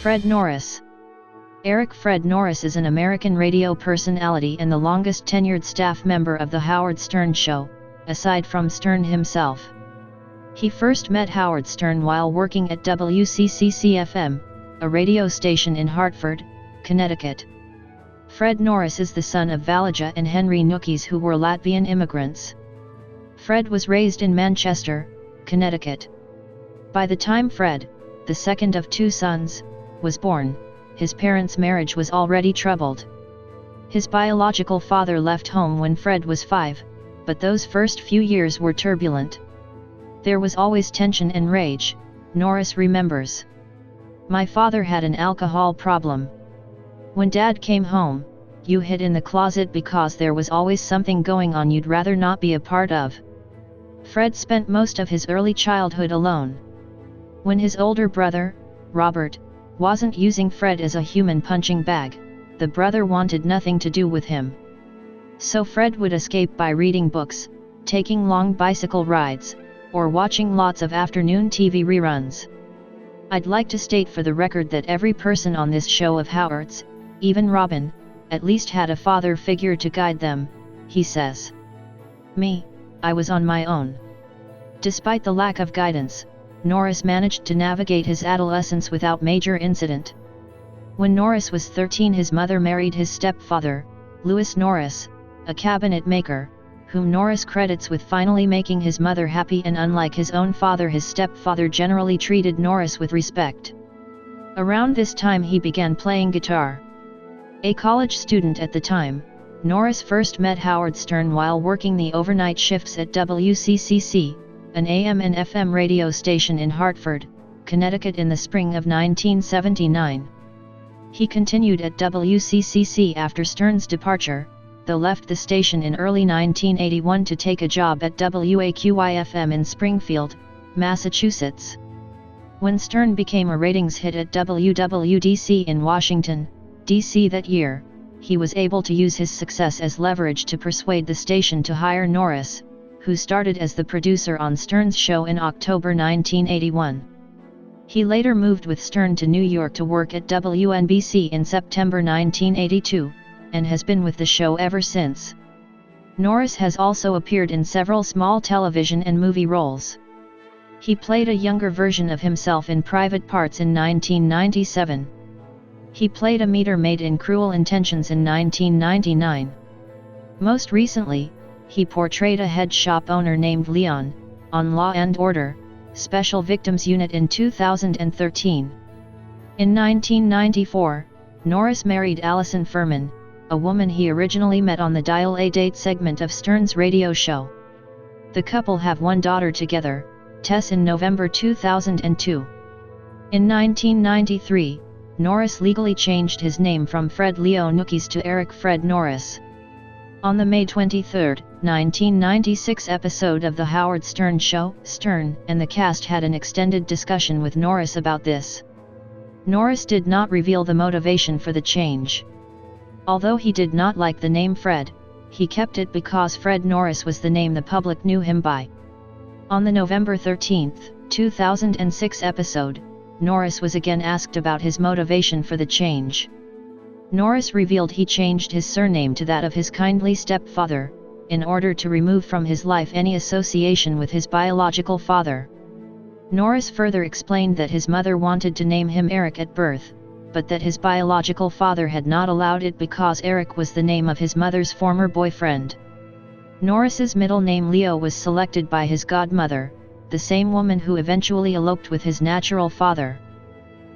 Fred Norris. Fred Norris is an American radio personality and the longest-tenured staff member of The Howard Stern Show, aside from Stern himself. He first met Howard Stern while working at WCCC-FM, a radio station in Hartford, Connecticut. Fred Norris is the son of Valija and Henry Nookies, who were Latvian immigrants. Fred was raised in Manchester, Connecticut. By the time Fred, the second of two sons, was born, his parents' marriage was already troubled. His biological father left home when Fred was 5, but those first few years were turbulent. There was always tension and rage, Norris remembers. "My father had an alcohol problem. When Dad came home, you hid in the closet because there was always something going on you'd rather not be a part of." Fred spent most of his early childhood alone. When his older brother, Robert, wasn't using Fred as a human punching bag, the brother wanted nothing to do with him. So Fred would escape by reading books, taking long bicycle rides, or watching lots of afternoon TV reruns. "I'd like to state for the record that every person on this show of Howard's, even Robin, at least had a father figure to guide them," he says. "Me, I was on my own." Despite the lack of guidance, Norris managed to navigate his adolescence without major incident. When Norris was 13, his mother married his stepfather, Louis Norris, a cabinet maker, whom Norris credits with finally making his mother happy, and unlike his own father, his stepfather generally treated Norris with respect. Around this time he began playing guitar. A college student at the time, Norris first met Howard Stern while working the overnight shifts at WCCC, an AM and FM radio station in Hartford, Connecticut, in the spring of 1979. He continued at WCCC after Stern's departure, though left the station in early 1981 to take a job at WAQY-FM in Springfield, Massachusetts. When Stern became a ratings hit at WWDC in Washington, D.C. that year, he was able to use his success as leverage to persuade the station to hire Norris, who started as the producer on Stern's show in October 1981. He later moved with Stern to New York to work at WNBC in September 1982, and has been with the show ever since. Norris has also appeared in several small television and movie roles. He played a younger version of himself in Private Parts in 1997. He played a meter maid in Cruel Intentions in 1999. Most recently, he portrayed a head shop owner named Leon, on Law & Order, Special Victims Unit in 2013. In 1994, Norris married Allison Furman, a woman he originally met on the Dial A Date segment of Stern's radio show. The couple have one daughter together, Tess, in November 2002. In 1993, Norris legally changed his name from Fred Leo Nookies to Fred Norris. On the May 23, 1996 episode of The Howard Stern Show, Stern and the cast had an extended discussion with Norris about this. Norris did not reveal the motivation for the change. Although he did not like the name Fred, he kept it because Fred Norris was the name the public knew him by. On the November 13, 2006 episode, Norris was again asked about his motivation for the change. Norris revealed he changed his surname to that of his kindly stepfather, in order to remove from his life any association with his biological father. Norris further explained that his mother wanted to name him Eric at birth, but that his biological father had not allowed it because Eric was the name of his mother's former boyfriend. Norris's middle name Leo was selected by his godmother, the same woman who eventually eloped with his natural father.